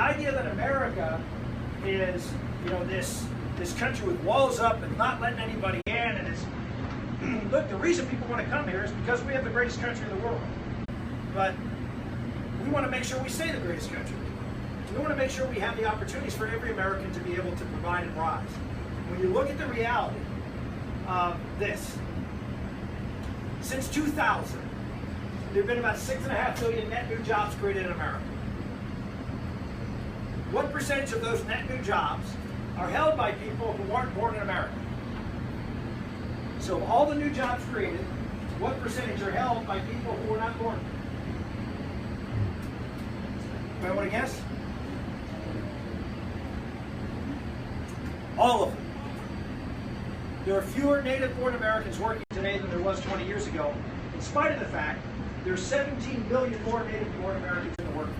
idea that America is, this country with walls up and not letting anybody in, and it's look, the reason people want to come here is because we have the greatest country in the world. But we want to make sure we stay the greatest country. We want to make sure we have the opportunities for every American to be able to provide and rise. When you look at the reality of this, since 2000, there have been about 6.5 million net new jobs created in America. What percentage of those net new jobs are held by people who weren't born in America? So of all the new jobs created, what percentage are held by people who were not born? Anybody want to guess? All of them. There are fewer native-born Americans working today than there was 20 years ago, in spite of the fact there are 17 million more native-born Americans in the workforce.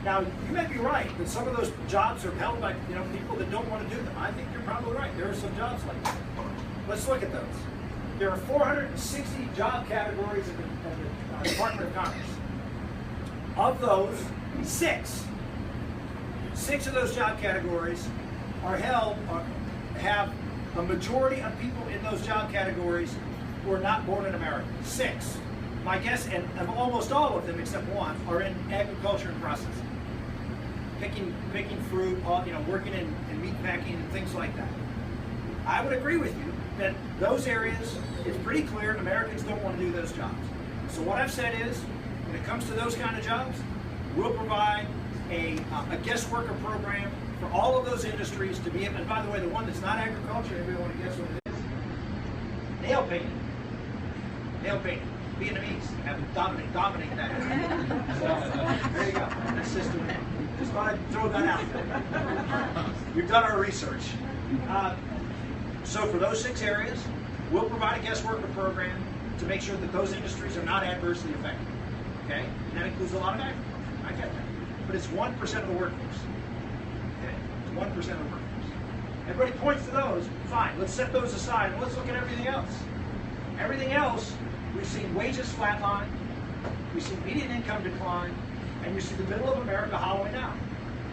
Now, you may be right that some of those jobs are held by people that don't want to do them. I think you're probably right. There are some jobs like that. Let's look at those. There are 460 job categories in the Department of Commerce. Of those, six of those job categories are held, or have a majority of people in those job categories who are not born in America. 6. My guess, and of almost all of them except one, are in agriculture and processing. Picking fruit, working in meat packing and things like that. I would agree with you that those areas, it's pretty clear Americans don't want to do those jobs. So what I've said is, when it comes to those kind of jobs, we'll provide a guest worker program for all of those industries to be able, and by the way, the one that's not agriculture, anybody want to guess what it is? Nail painting. Nail painting. Vietnamese have dominate that. So, there you go. That's just just thought I'd throw that out there. We've done our research. So for those 6 areas, we'll provide a guest worker program to make sure that those industries are not adversely affected. Okay? And that includes a lot of agriculture. I get that. But it's 1% of the workforce. Okay? It's 1% of the workforce. Everybody points to those. Fine. Let's set those aside and let's look at everything else. Everything else, we've seen wages flatline, we've seen median income decline, and you see the middle of America hollowing out.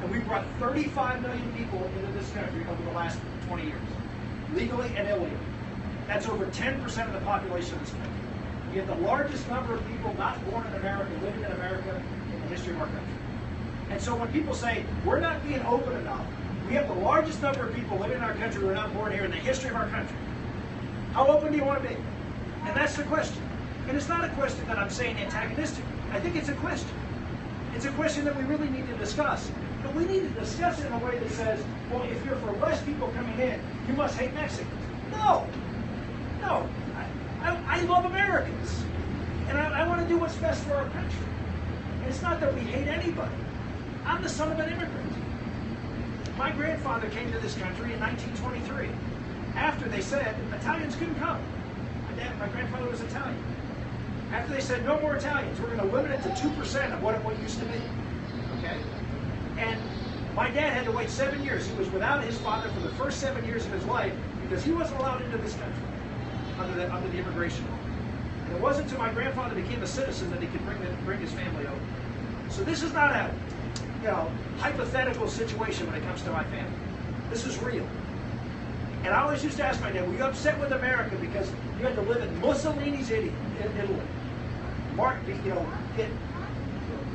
And we've brought 35 million people into this country over the last 20 years, legally and illegally. That's over 10% of the population of this country. We have the largest number of people not born in America living in America in the history of our country. And so when people say, we're not being open enough, we have the largest number of people living in our country who are not born here in the history of our country. How open do you want to be? And that's the question. And it's not a question that I'm saying antagonistic. I think it's a question. It's a question that we really need to discuss. But we need to discuss it in a way that says, well, if you're for less people coming in, you must hate Mexicans. No. No. I love Americans. And I want to do what's best for our country. And it's not that we hate anybody. I'm the son of an immigrant. My grandfather came to this country in 1923. After they said Italians couldn't come. My grandfather was Italian. After they said no more Italians, we're going to limit it to 2% of what it used to be. Okay? And my dad had to wait 7 years. He was without his father for the first 7 years of his life because he wasn't allowed into this country under the immigration law. And it wasn't until my grandfather became a citizen that he could bring his family over. So this is not a hypothetical situation when it comes to my family. This is real. And I always used to ask my dad, were you upset with America because you had to live in Mussolini's Italy?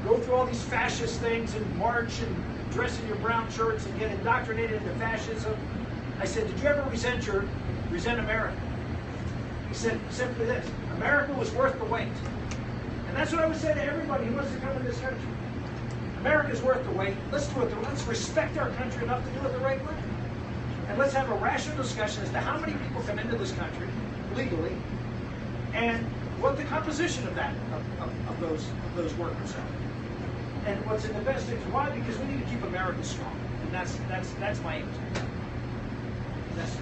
Go through all these fascist things and march and dress in your brown shirts and get indoctrinated into fascism. I said, did you ever resent America? He said simply this, America was worth the wait. And that's what I would say to everybody who wants to come to this country. America's worth the wait. Let's do it. Let's respect our country enough to do it the right way. And let's have a rational discussion as to how many people come into this country legally and what the composition of that of those workers are. And what's in the best interest. Why? Because we need to keep America strong. And that's my answer. That's